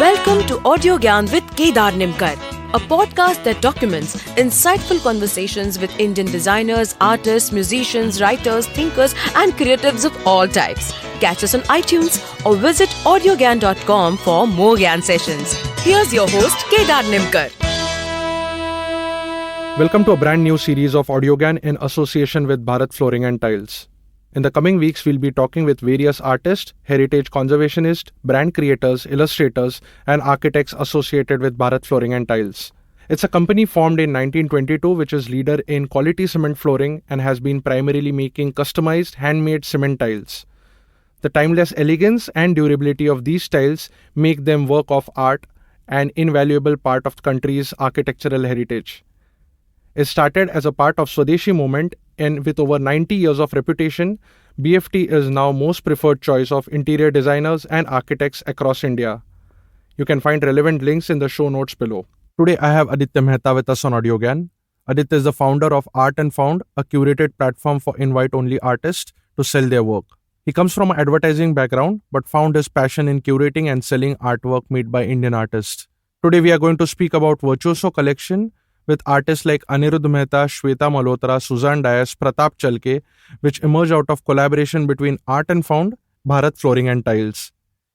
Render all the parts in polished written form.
Welcome to Audio Gyan with Kedar Nimkar, a podcast that documents insightful conversations with Indian designers, artists, musicians, writers, thinkers, and creatives of all types. Catch us on iTunes or visit audiogyan.com for more Gyan sessions. Here's your host, Kedar Nimkar. Welcome to a brand new series of AudioGyan in association with Bharat Flooring and Tiles. In the coming weeks, we'll be talking with various artists, heritage conservationists, brand creators, illustrators, and architects associated with Bharat Flooring and Tiles. It's a company formed in 1922 which is leader in quality cement flooring and has been primarily making customized handmade cement tiles. The timeless elegance and durability of these tiles make them work of art and invaluable part of the country's architectural heritage. It started as a part of Swadeshi movement, and with over 90 years of reputation, BFT is now most preferred choice of interior designers and architects across India. You can find relevant links in the show notes below. Today I have Aditya Mehta with us on AudioGyan. Aditya is the founder of Art and Found, a curated platform for invite-only artists to sell their work. He comes from an advertising background but found his passion in curating and selling artwork made by Indian artists. Today we are going to speak about Virtuoso Collection with artists like Anirudh Mehta, Shweta Malhotra, Suzanne Dias, Pratap Chalke, which emerged out of collaboration between Art and Found, Bharat Flooring and Tiles.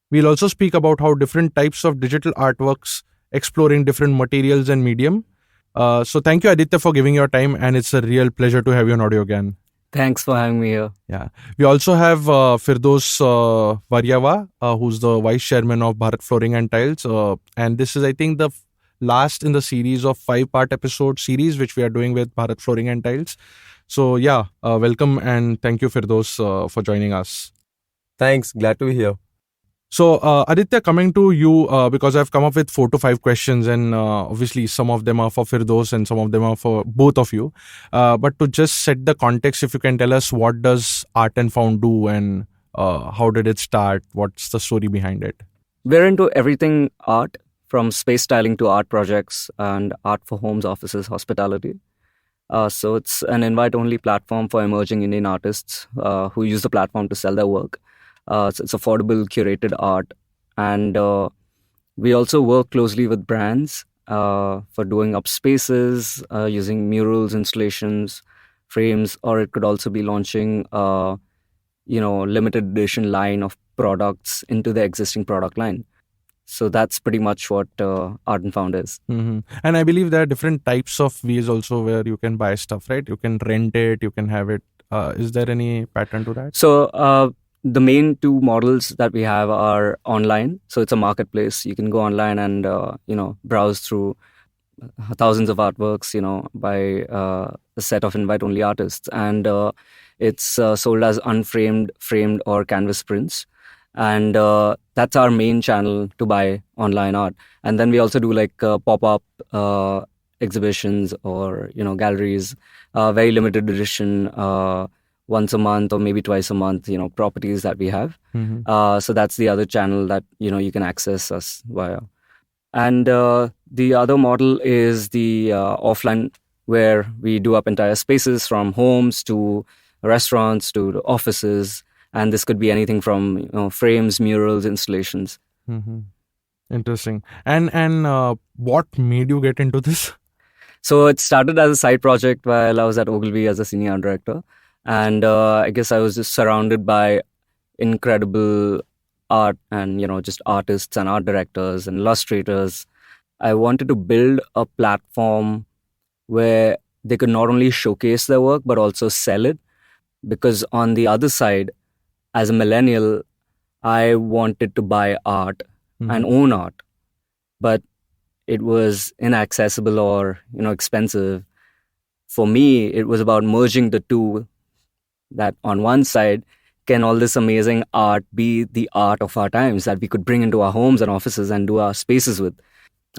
We'll also speak about how different types of digital artworks exploring different materials and medium. So thank you, Aditya, for giving your time, and it's a real pleasure to have you on AudioGyan. Thanks for having me here. Yeah. We also have Firdos Varyava, who's the Vice Chairman of Bharat Flooring and Tiles. And this is, I think, the last in the series of 5-part episode series which we are doing with Bharat Flooring and Tiles. So welcome and thank you, Firdos, for joining us. Thanks, glad to be here. So Aditya, coming to you, because I've come up with 4 to 5 questions, and obviously some of them are for Firdos and some of them are for both of you. But to just set the context, if you can tell us, what does Art and Found do, and how did it start? What's the story behind it? We're into everything art, from space styling to art projects and art for homes, offices, hospitality. So it's an invite-only platform for emerging Indian artists who use the platform to sell their work. It's affordable, curated art. And we also work closely with brands for doing up spaces, using murals, installations, frames, or it could also be launching limited edition line of products into the existing product line. So that's pretty much what Art and Found is. Mm-hmm. And I believe there are different types of ways also where you can buy stuff, right? You can rent it, you can have it. Is there any pattern to that? So the main 2 models that we have are online. So it's a marketplace. You can go online and, browse through thousands of artworks, by a set of invite-only artists. And it's sold as unframed, framed, or canvas prints. And that's our main channel to buy online art. And then we also do like pop-up exhibitions or galleries, very limited edition, once a month or maybe twice a month, properties that we have. Mm-hmm. So that's the other channel that you can access us via. And the other model is the offline, where we do up entire spaces, from homes to restaurants to offices. And this could be anything from frames, murals, installations. Mm-hmm. Interesting. And what made you get into this? So it started as a side project while I was at Ogilvy as a senior art director. And I guess I was just surrounded by incredible art and, just artists and art directors and illustrators. I wanted to build a platform where they could not only showcase their work, but also sell it. Because on the other side, as a millennial, I wanted to buy art and own art, but it was inaccessible or, expensive. For me, it was about merging the two, that on one side, can all this amazing art be the art of our times that we could bring into our homes and offices and do our spaces with?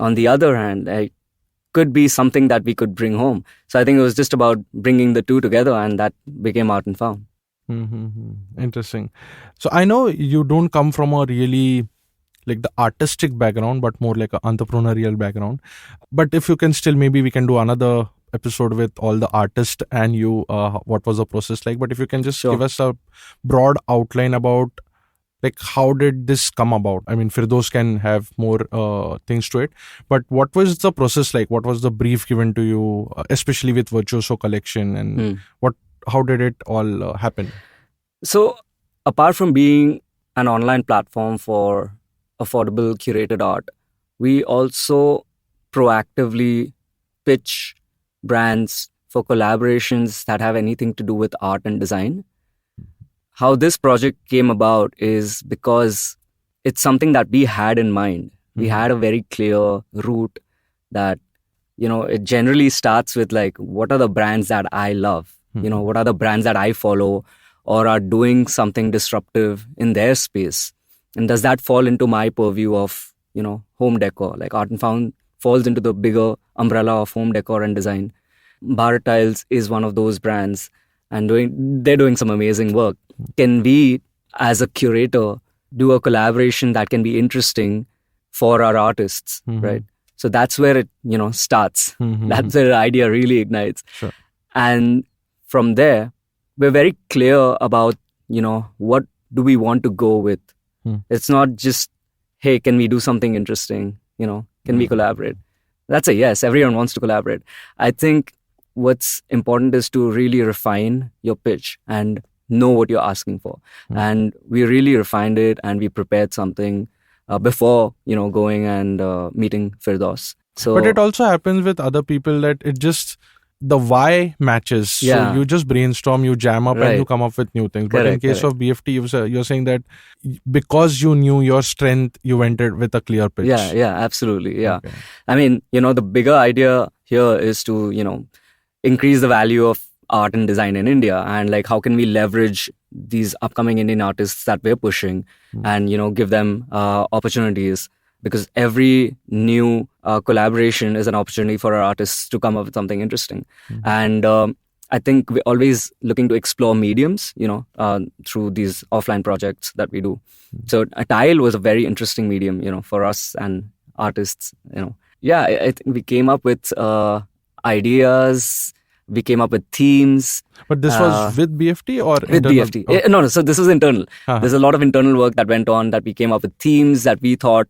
On the other hand, it could be something that we could bring home. So I think it was just about bringing the two together, and that became Art and Found. Mm-hmm. Interesting. So I know you don't come from a really like the artistic background, but more like an entrepreneurial background. But if you can still, maybe we can do another episode with all the artists and you, what was the process like. But if you can just give us a broad outline about like how did this come about? I mean, Firdaus can have more things to it, but what was the process like? What was the brief given to you, especially with Virtuoso Collection, and how did it all happen? So, apart from being an online platform for affordable curated art, we also proactively pitch brands for collaborations that have anything to do with art and design. How this project came about is because it's something that we had in mind. We had a very clear route that, it generally starts with like, what are the brands that I love? What are the brands that I follow or are doing something disruptive in their space? And does that fall into my purview of, home decor? Like Art and Found falls into the bigger umbrella of home decor and design. Bharat Tiles is one of those brands and they're doing some amazing work. Can we, as a curator, do a collaboration that can be interesting for our artists, right? So that's where it, starts. That's where the idea really ignites. Sure. And from there, we're very clear about, what do we want to go with? It's not just, hey, can we do something interesting? Can we collaborate? That's a yes. Everyone wants to collaborate. I think what's important is to really refine your pitch and know what you're asking for. And we really refined it and we prepared something before, going and meeting Firdaus. So, but it also happens with other people that it just, the why matches. Yeah. So you just brainstorm, you jam up and you come up with new things. But in case of BFT, you're saying that because you knew your strength, you went it with a clear pitch. Yeah, absolutely. Yeah. Okay. I mean, the bigger idea here is to, increase the value of art and design in India, and like how can we leverage these upcoming Indian artists that we're pushing and give them opportunities, because every new collaboration is an opportunity for our artists to come up with something interesting. And I think we're always looking to explore mediums, through these offline projects that we do. So a tile was a very interesting medium, for us and artists. Yeah, I think we came up with ideas. We came up with themes. But this was with BFT or with internal? BFT? Oh. No, so this was internal. There's a lot of internal work that went on, that we came up with themes that we thought,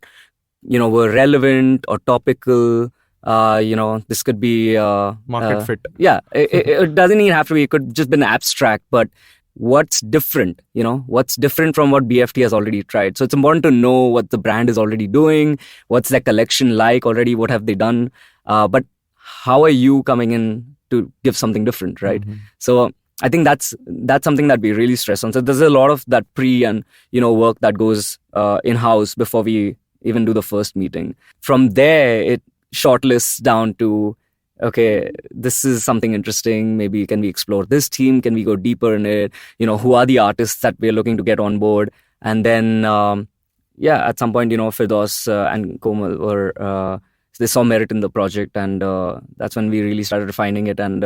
were relevant or topical. This could be Market fit. Yeah, it doesn't even have to be. It could just be an abstract. But what's different? What's different from what BFT has already tried? So it's important to know what the brand is already doing. What's their collection like already? What have they done? But how are you coming in to give something different, right? So I think that's something that we really stress on. So there's a lot of that pre and work that goes in-house before we even do the first meeting. From there, it shortlists down to, okay, this is something interesting. Maybe can we explore this theme? Can we go deeper in it? Who are the artists that we're looking to get on board? And then, at some point, Firdaus and Komal were... they saw merit in the project, and that's when we really started refining it and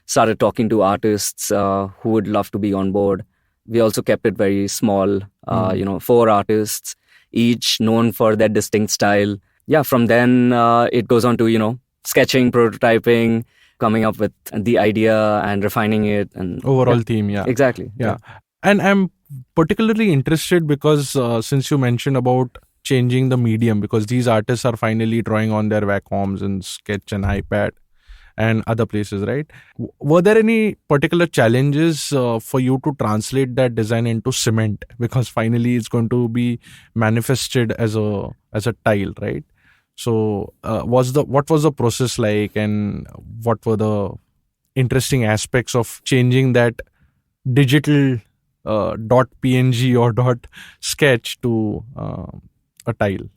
started talking to artists who would love to be on board. We also kept it very small, 4 artists, each known for their distinct style. Yeah, from then it goes on to, sketching, prototyping, coming up with the idea and refining it. And overall theme, yeah. Exactly. Yeah. And I'm particularly interested because since you mentioned about changing the medium, because these artists are finally drawing on their Wacoms and Sketch and iPad and other places, right? Were there any particular challenges for you to translate that design into cement? Because finally it's going to be manifested as a tile, right? So what was the process like, and what were the interesting aspects of changing that digital .png or .sketch to a tile?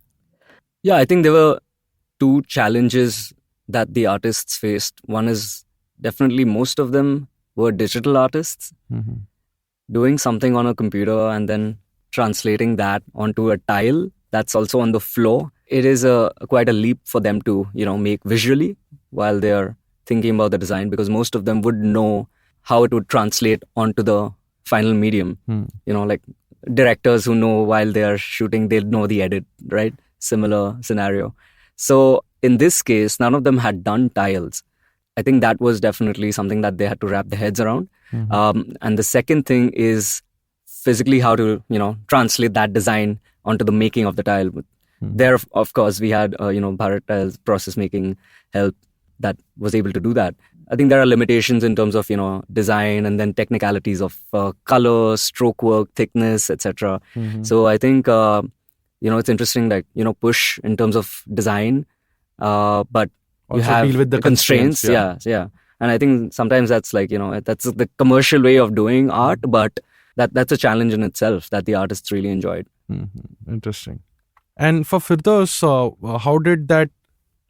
Yeah, I think there were 2 challenges that the artists faced. One is definitely most of them were digital artists. Doing something on a computer and then translating that onto a tile that's also on the floor. It is quite a leap for them to, make visually while they're thinking about the design, because most of them would know how it would translate onto the final medium. Like directors who know while they're shooting, they'll know the edit, right? Similar scenario. So in this case, none of them had done tiles. I think that was definitely something that they had to wrap their heads around. And the second thing is physically how to, translate that design onto the making of the tile. There, of course, we had, Bharat Tiles process making help that was able to do that. I think there are limitations in terms of, design and then technicalities of color, stroke work, thickness, etc. So I think, it's interesting, like, push in terms of design, but you Also have deal with the constraints. constraints, Yeah. And I think sometimes that's like, that's the commercial way of doing art, but that's a challenge in itself that the artists really enjoyed. Interesting. And for Firdaus, how did that,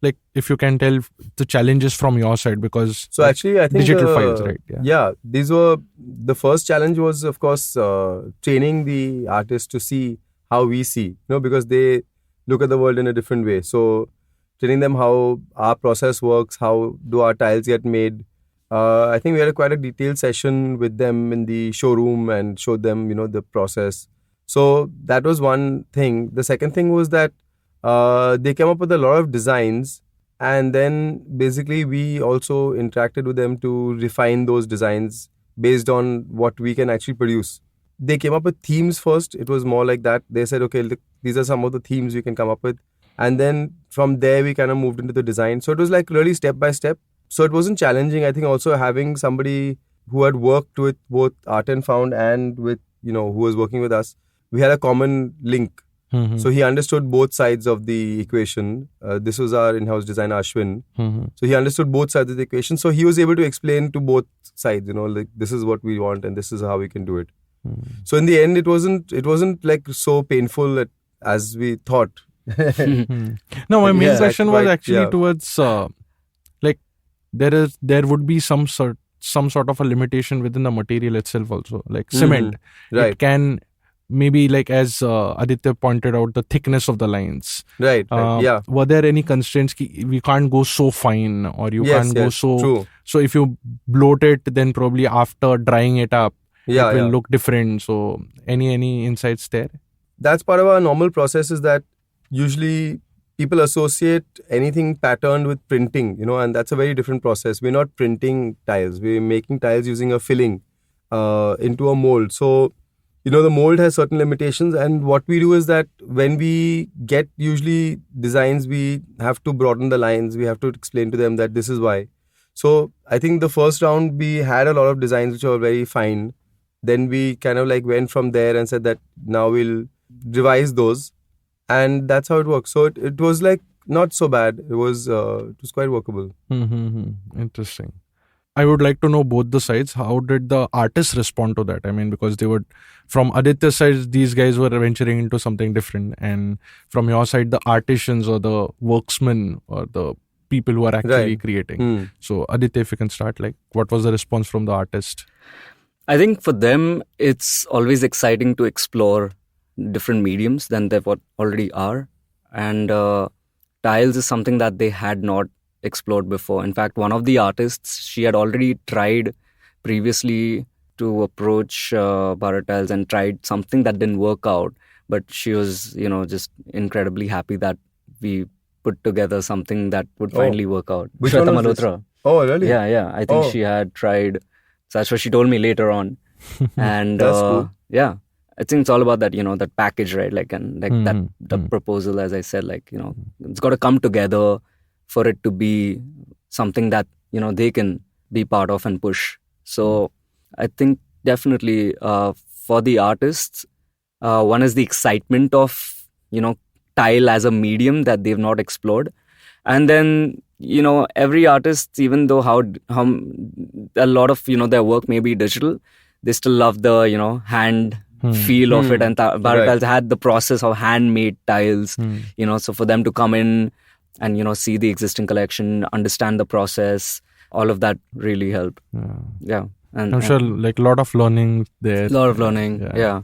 like, if you can tell the challenges from your side, because So actually, I think digital files, right? Yeah, these were the first challenge was, of course, training the artists to see how we see, because they look at the world in a different way. So training them how our process works, how do our tiles get made. I think we had quite a detailed session with them in the showroom and showed them, the process. So that was one thing. The second thing was that they came up with a lot of designs, and then basically we also interacted with them to refine those designs based on what we can actually produce. They came up with themes first. It was more like that. They said, okay, look, these are some of the themes we can come up with. And then from there, we kind of moved into the design. So it was like really step by step. So it wasn't challenging. I think also having somebody who had worked with both Art and Found and with, who was working with us, we had a common link. So he understood both sides of the equation. This was our in-house designer, Ashwin. So he understood both sides of the equation. So he was able to explain to both sides, like this is what we want and this is how we can do it. So in the end, it wasn't like so painful as we thought. No, my main Yeah, question was quite- actually yeah. towards like there would be some sort of a limitation within the material itself also, like cement. Right. It can maybe, like, as Aditya pointed out, the thickness of the lines. Right. Yeah. Were there any constraints? We can't go so fine, or you Yes, can't go yes, so. true. So if you bloat it, then probably after drying it up, Yeah, it will yeah. look different. So any insights there? That's part of our normal process, is that usually people associate anything patterned with printing, and that's a very different process. We're not printing tiles. We're making tiles using a filling into a mold. So, the mold has certain limitations, and what we do is that when we get usually designs, we have to broaden the lines. We have to explain to them that this is why. So I think the first round we had a lot of designs which were very fine. Then we kind of like went from there and said that now we'll revise those, and that's how it works. So it was like not so bad. It was quite workable. Interesting. I would like to know both the sides. How did the artists respond to that? I mean, because they would, from Aditya's side, these guys were venturing into something different, and from your side, the artisans or the worksmen or the people who are actually Right. creating. So Aditya, if you can start, like, what was the response from the artist? I think for them, it's always exciting to explore different mediums than they what already are. And tiles is something that they had not explored before. In fact, one of the artists, she had already tried previously to approach Bharat Tiles and tried something that didn't work out. But she was, just incredibly happy that we put together something that would finally work out. Which Shweta one was this? Malhotra. Oh, really? Yeah. I think Oh. she had tried. So that's what she told me later on. And That's cool. yeah, I think it's all about that, that package, right? Like, and like that, the Mhm. proposal, as I said, like, it's got to come together for it to be something that, they can be part of and push. So I think definitely for the artists, one is the excitement of, tile as a medium that they've not explored. And then, every artist, even though how a lot of, their work may be digital, they still love the, hand feel of it. And Bharat Right. Tiles had the process of handmade tiles, so for them to come in and, see the existing collection, understand the process, all of that really helped. Yeah. And I'm sure, like, a lot of learning there. a lot of learning. Yeah. Yeah.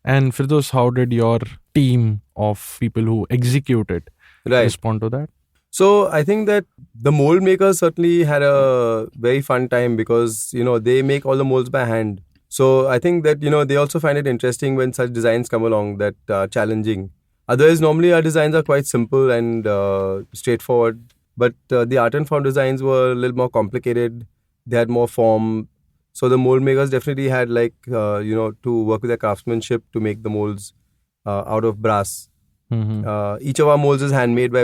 And Firdaus, how did your team of people who execute it Right. respond to that? So I think that the mold makers certainly had a very fun time because, they make all the molds by hand. So I think that, they also find it interesting when such designs come along that are challenging. Otherwise, normally our designs are quite simple and straightforward. But the Art and Found designs were a little more complicated. They had more form. So the mold makers definitely had like, to work with their craftsmanship to make the molds out of brass. Each of our molds is handmade by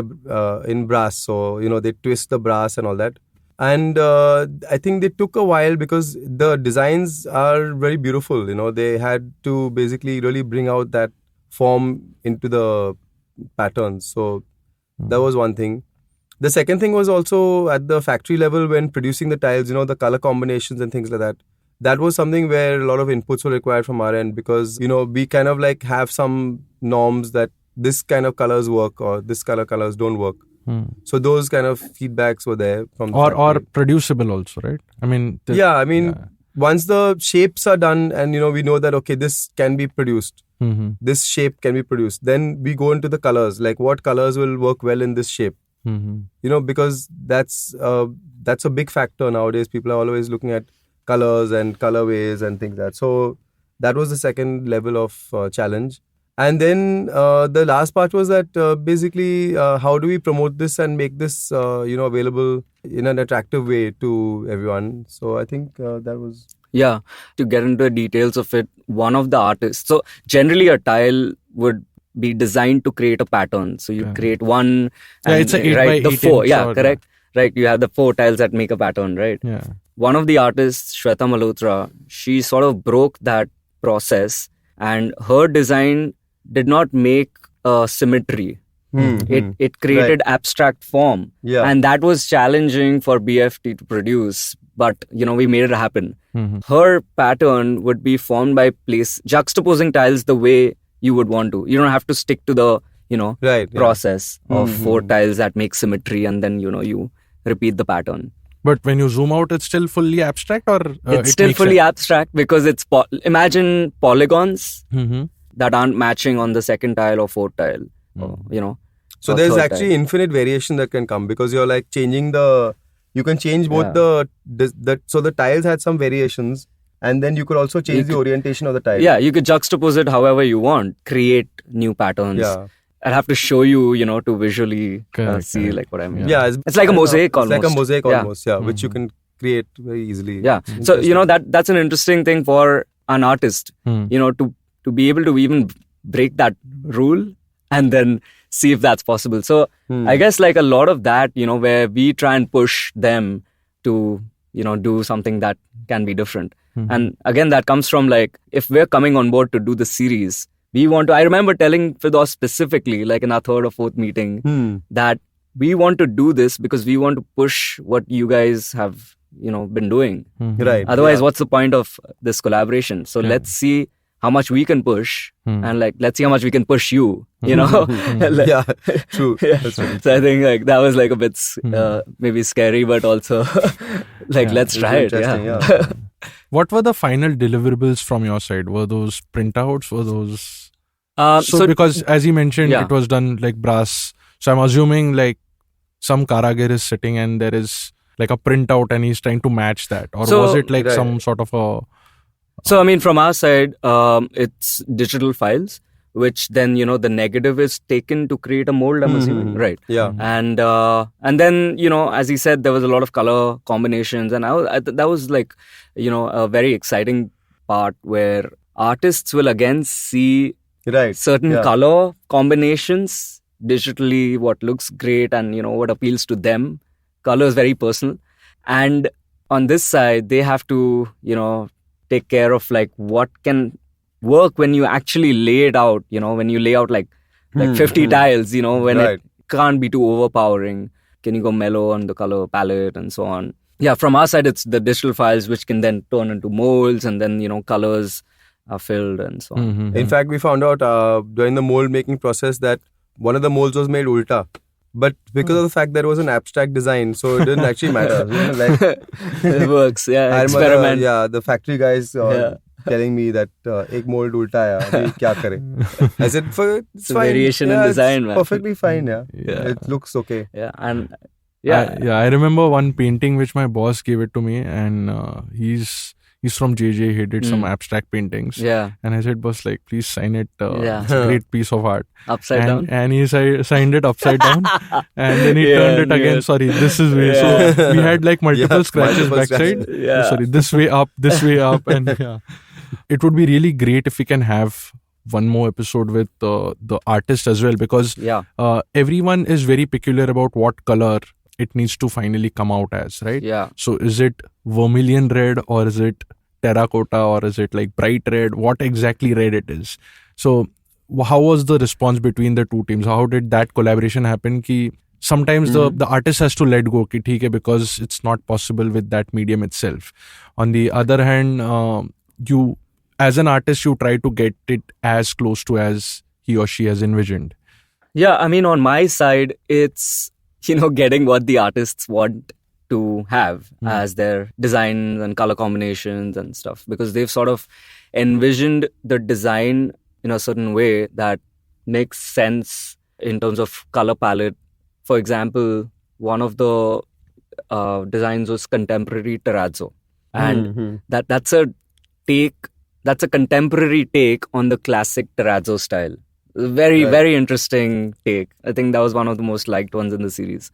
in brass. So, they twist the brass and all that. And I think they took a while because the designs are very beautiful. They had to basically really bring out that form into the patterns. So that was one thing. The second thing was also at the factory level when producing the tiles, the color combinations and things like that. That was something where a lot of inputs were required from our end because, we kind of like have some norms that this kind of colors work or this colors don't work. So those kind of feedbacks were there from the or factory. producible also, right? I mean, once the shapes are done and we know that okay, this can be produced, this shape can be produced, then we go into the colors, like what colors will work well in this shape. Because that's a big factor nowadays. People are always looking at colors and colorways and things like that. So that was the second level of challenge. And then the last part was that basically how do we promote this and make this available in an attractive way to everyone. So I think that was... Yeah, to get into the details of it, one of the artists... So generally a tile would be designed to create a pattern. So you create one... and it's a 8 by 8 the 4. inch Yeah, or correct. Right, you have the 4 tiles that make a pattern, right? Yeah. One of the artists, Shweta Malhotra, she sort of broke that process and her design did not make symmetry. It created abstract form. Yeah. And that was challenging for BFT to produce. But, we made it happen. Her pattern would be formed by juxtaposing tiles the way you would want to. You don't have to stick to the, process of 4 tiles that make symmetry and then, you repeat the pattern. But when you zoom out, it's still fully abstract or it's still fully abstract because it's imagine polygons that aren't matching on the second tile or fourth tile. So there's actually infinite variation that can come because you're like changing you can change both so the tiles had some variations and then you could also change the orientation of the tile. Yeah, you could juxtapose it however you want, create new patterns. Yeah. I'll have to show you, to visually see like what I mean. Yeah, it's like a mosaic almost. It's like a mosaic almost, which you can create very easily. Yeah. So, that's an interesting thing for an artist, to be able to even break that rule and then see if that's possible. So I guess like a lot of that, where we try and push them to, do something that can be different. And again, that comes from like, if we're coming on board to do the series, I remember telling Firdaus specifically, like in our 3rd or 4th meeting, that we want to do this because we want to push what you guys have, been doing. Right. Otherwise, what's the point of this collaboration? So let's see how much we can push and like, let's see how much we can push you, Yeah, true. That's true. So I think like that was like a bit maybe scary, but also like, let's try it. Yeah. What were the final deliverables from your side? Were those printouts? Were those... so because as you mentioned, it was done like brass. So I'm assuming like some Karagir is sitting and there is like a printout and he's trying to match that. Or was it like some sort of a... So, I mean, from our side, it's digital files, which then, the negative is taken to create a mold, I'm assuming. Right. Yeah. And then, as he said, there was a lot of color combinations. And that was like, a very exciting part where artists will again see certain color combinations digitally, what looks great and, what appeals to them. Color is very personal. And on this side, they have to, take care of like what can work when you actually lay it out, when you lay out like 50 tiles, when it can't be too overpowering. Can you go mellow on the color palette and so on? Yeah, from our side, it's the digital files which can then turn into molds and then, colors are filled and so on. In fact, we found out during the mold making process that one of the molds was made ulta. But because of the fact that it was an abstract design, so it didn't actually matter. It works, yeah. I Experiment. remember, the factory guys telling me that ek mold ulta hai, abhi kya kare? I said, it's fine. Variation in design, it's man. Perfectly fine, It looks okay. Yeah, and I remember one painting which my boss gave it to me, and he he's from JJ. He did some Mm. abstract paintings. Yeah. And I said, boss, like, please sign it. Yeah. It's a great piece of art. Upside down. And he signed it upside down. And then he turned it again. Yeah. Sorry, this is way. Yeah. So we had like multiple Yeah, scratches multiple backside. scratches. Yeah. Sorry, this way up, this way up. And yeah. It would be really great if we can have one more episode with the artist as well, because Yeah. everyone is very peculiar about what color it needs to finally come out as, right? Yeah. So is it vermilion red, or is it terracotta, or is it like bright red? What exactly red it is? So how was the response between the two teams? How did that collaboration happen? Ki sometimes the artist has to let go, ki theek hai, because it's not possible with that medium itself. On the other hand, you as an artist, you try to get it as close to as he or she has envisioned. Yeah, I mean, on my side, it's, getting what the artists want to have as their designs and color combinations and stuff, because they've sort of envisioned the design in a certain way that makes sense in terms of color palette. For example, one of the designs was contemporary terrazzo. And that's a contemporary take on the classic terrazzo style. Very, Right. very interesting take. I think that was one of the most liked ones in the series.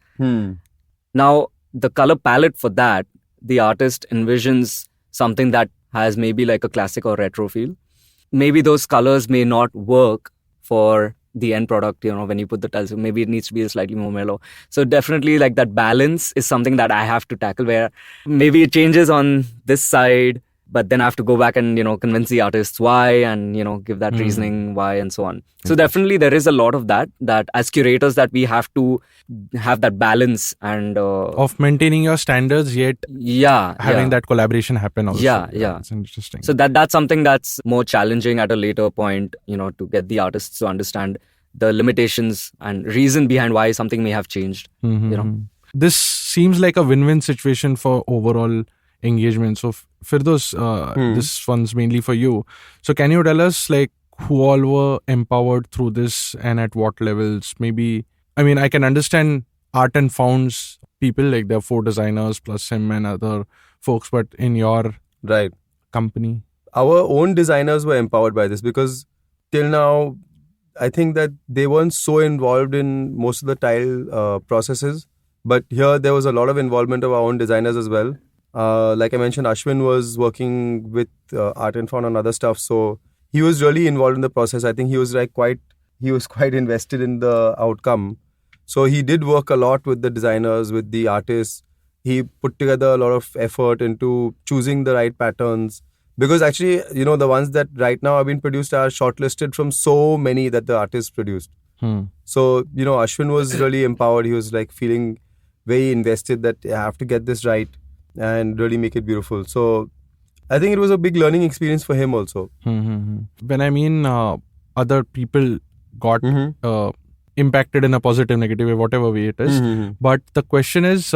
Now, the color palette for that, the artist envisions something that has maybe like a classic or retro feel. Maybe those colors may not work for the end product, when you put the tiles. Maybe it needs to be slightly more mellow. So definitely like that balance is something that I have to tackle, where maybe it changes on this side, but then I have to go back and, convince the artists why, and, give that reasoning why, and so on. So definitely there is a lot of that as curators, that we have to have that balance and Of maintaining your standards, yet having that collaboration happen also. Yeah. It's interesting. So that's something that's more challenging at a later point, to get the artists to understand the limitations and reason behind why something may have changed. This seems like a win-win situation for overall engagement. So Firdaus, this one's mainly for you. So can you tell us like who all were empowered through this and at what levels? Maybe, I mean, I can understand Art and Found's people, like there are 4 designers plus him and other folks, but in your Right. company? Our own designers were empowered by this, because till now, I think that they weren't so involved in most of the tile processes. But here there was a lot of involvement of our own designers as well. Like I mentioned, Ashwin was working with Art and Found on other stuff, so he was really involved in the process. I think he was quite invested in the outcome. So he did work a lot with the designers, with the artists. He put together a lot of effort into choosing the right patterns, because actually, the ones that right now have been produced are shortlisted from so many that the artists produced. So, Ashwin was really empowered. He was like feeling very invested that I have to get this right and really make it beautiful. So I think it was a big learning experience for him also. When I mean other people got impacted in a positive, negative way, whatever way it is. But the question is,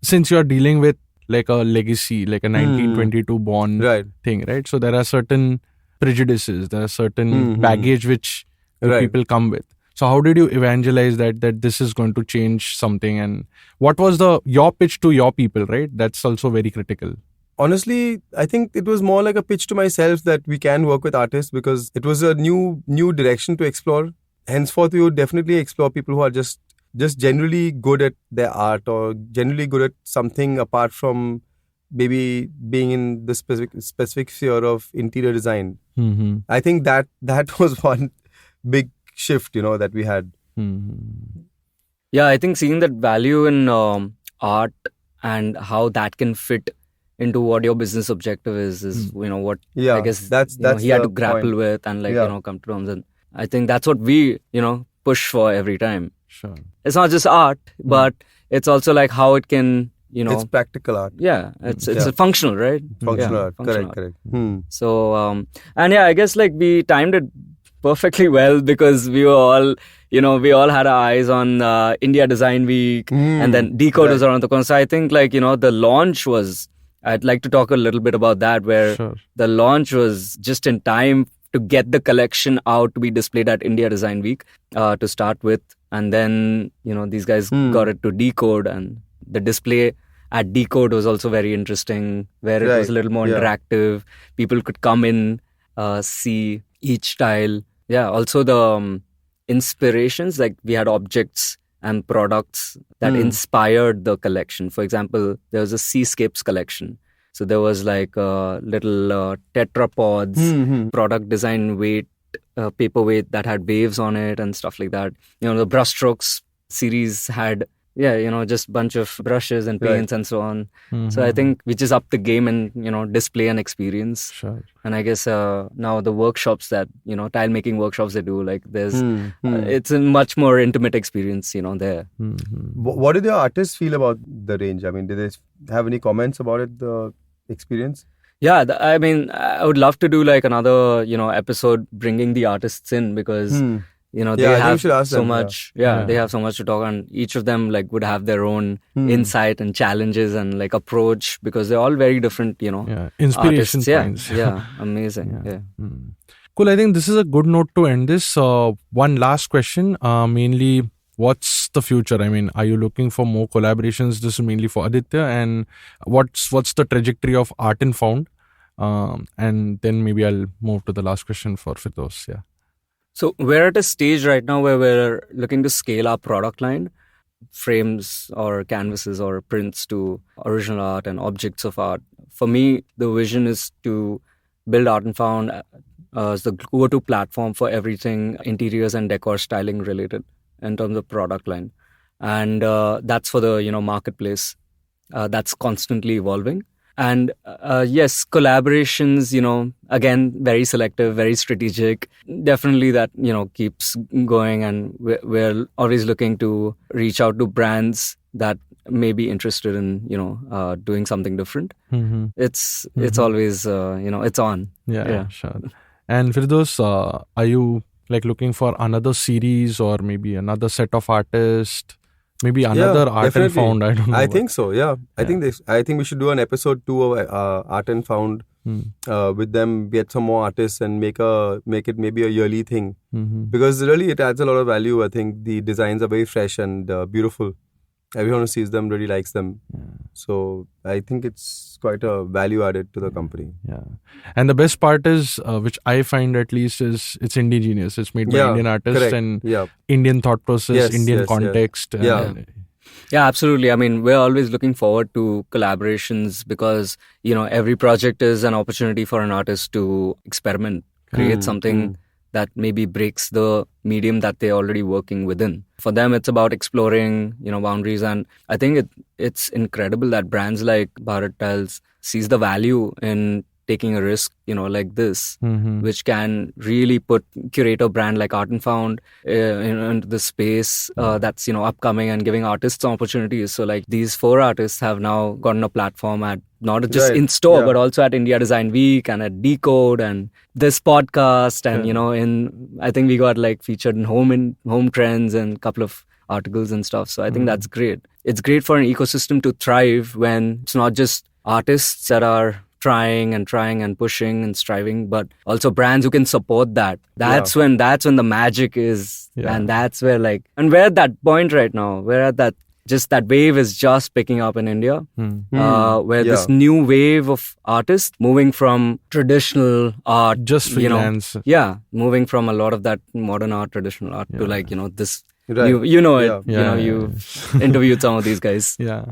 since you're dealing with like a legacy, like a 1922 born Right. thing, right? So there are certain prejudices, there are certain baggage which the Right. people come with. So how did you evangelize that this is going to change something, and what was your pitch to your people, right? That's also very critical. Honestly, I think it was more like a pitch to myself that we can work with artists, because it was a new direction to explore. Henceforth, we would definitely explore people who are just generally good at their art, or generally good at something apart from maybe being in the specific sphere of interior design. I think that was one big shift, that we had. Yeah, I think seeing that value in art and how that can fit into what your business objective is what Yeah, I guess that's he had the to grapple point. with and Yeah. come to terms. And I think that's what we push for every time. Sure. It's not just art, but it's also like how it can It's practical art. it's Yeah. a functional, right? Functional Yeah, art. functional Correct. So and yeah, I guess like we timed it perfectly well, because we were all we all had our eyes on India Design Week, and then Decode was around the corner. So I think like the launch was, I'd like to talk a little bit about that, where Sure. the launch was just in time to get the collection out to be displayed at India Design Week to start with, and then these guys got it to Decode, and the display at Decode was also very interesting, where it was a little more interactive. People could come in, see each tile. Yeah, also the inspirations, like we had objects and products that inspired the collection. For example, there was a Seascapes collection. So there was like little tetrapods, product design weight, paperweight that had waves on it and stuff like that. The brushstrokes series had, just bunch of brushes and paints and so on. So I think we just upped the game and, display and experience. Sure. And I guess now the workshops that, tile making workshops they do, like there's, it's a much more intimate experience, there. What did your artists feel about the range? I mean, did they have any comments about it, the experience? Yeah, I mean, I would love to do like another, episode bringing the artists in because, they have so much. They have so much to talk on. Each of them like would have their own insight and challenges and like approach because they're all very different, inspiration artists. points. Yeah, amazing. Cool. I think this is a good note to end this. One last question, mainly. What's the future? I mean, are you looking for more collaborations? This is mainly for Aditya. And what's the trajectory of Art and Found? And then maybe I'll move to the last question for Firdaus. Yeah. So we're at a stage right now where we're looking to scale our product line, frames or canvases or prints to original art and objects of art. For me, the vision is to build Art and Found as the go-to platform for everything interiors and decor styling related in terms of product line. And that's for the, marketplace that's constantly evolving. And yes, collaborations, again, very selective, very strategic. Definitely that, keeps going. And we're always looking to reach out to brands that may be interested in, doing something different. It's always, it's on. Yeah, sure. And Firdaus, are you like looking for another series or maybe another set of artists? Maybe another Art and Found. I don't know. I think so. Yeah, I think we should do an episode 2 of Art and Found with them. Get some more artists and make it maybe a yearly thing because really it adds a lot of value. I think the designs are very fresh and beautiful. Everyone who sees them really likes them. So I think it's quite a value added to the company. Yeah, and the best part is, which I find at least, is it's indigenous. It's made by Indian artists and Indian thought process, Indian context. Yeah, absolutely. I mean, we're always looking forward to collaborations because, every project is an opportunity for an artist to experiment, create something that maybe breaks the medium that they're already working within. For them, it's about exploring, boundaries. And I think it's incredible that brands like Bharat Tiles sees the value in taking a risk, like this, which can really curate a brand like Art and Found into the space that's, upcoming and giving artists opportunities. So like these 4 artists have now gotten a platform at not just in store, but also at India Design Week and at Decode and this podcast. And, I think we got like featured in Home Trends and a couple of articles and stuff. So I think that's great. It's great for an ecosystem to thrive when it's not just artists that are trying and pushing and striving, but also brands who can support that. That's when the magic is. And that's where and we're at that point right now. We're at that, just that wave is just picking up in India, where this new wave of artists moving from traditional art, just freelance. Moving from a lot of that modern art, traditional art to this, you've interviewed some of these guys. Yeah.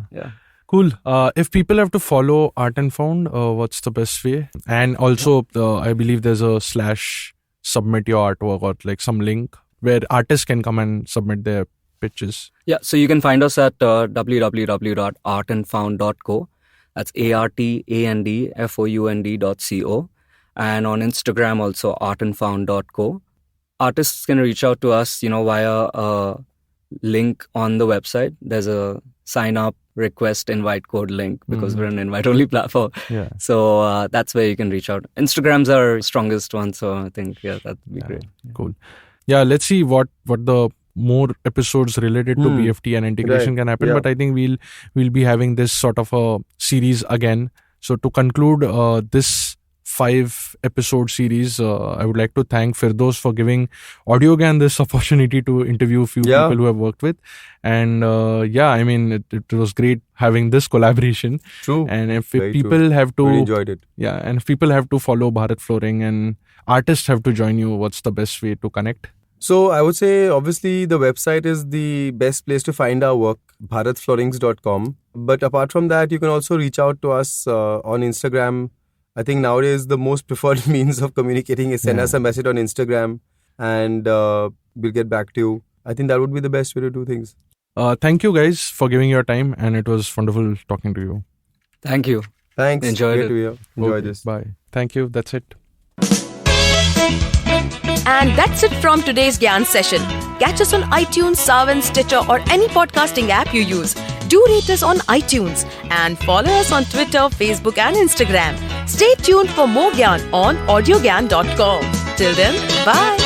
Cool. If people have to follow Art and Found, what's the best way? And also, I believe there's a / submit your artwork or like some link where artists can come and submit their pitches. Yeah, so you can find us at www.artandfound.co. That's ARTANDFOUND.co. And on Instagram also artandfound.co. Artists can reach out to us, via a link on the website. There's a sign up, request, invite code link because we're an invite only platform. So that's where you can reach out. Instagram's our strongest one, so I think that'd be great. Cool. Yeah, let's see what the more episodes related to BFT and integration can happen. But I think we'll be having this sort of a series again. So to conclude this 5-episode series. I would like to thank Firdaus for giving AudioGyan this opportunity to interview a few people who I've worked with. And I mean, it was great having this collaboration. True. And if people have to... Really enjoyed it. Yeah, and if people have to follow Bharat Flooring and artists have to join you, what's the best way to connect? So I would say, obviously, the website is the best place to find our work, bharatfloorings.com. But apart from that, you can also reach out to us on Instagram. I think nowadays the most preferred means of communicating is send us a message on Instagram and we'll get back to you. I think that would be the best way to do things. Thank you guys for giving your time, and it was wonderful talking to you. Thank you. Thanks. Enjoyed it. Enjoy this. Bye. Thank you. That's it. And that's it from today's Gyan session. Catch us on iTunes, Saavn, Stitcher or any podcasting app you use. Do rate us on iTunes and follow us on Twitter, Facebook and Instagram. Stay tuned for more Gyan on audiogyan.com. Till then, bye.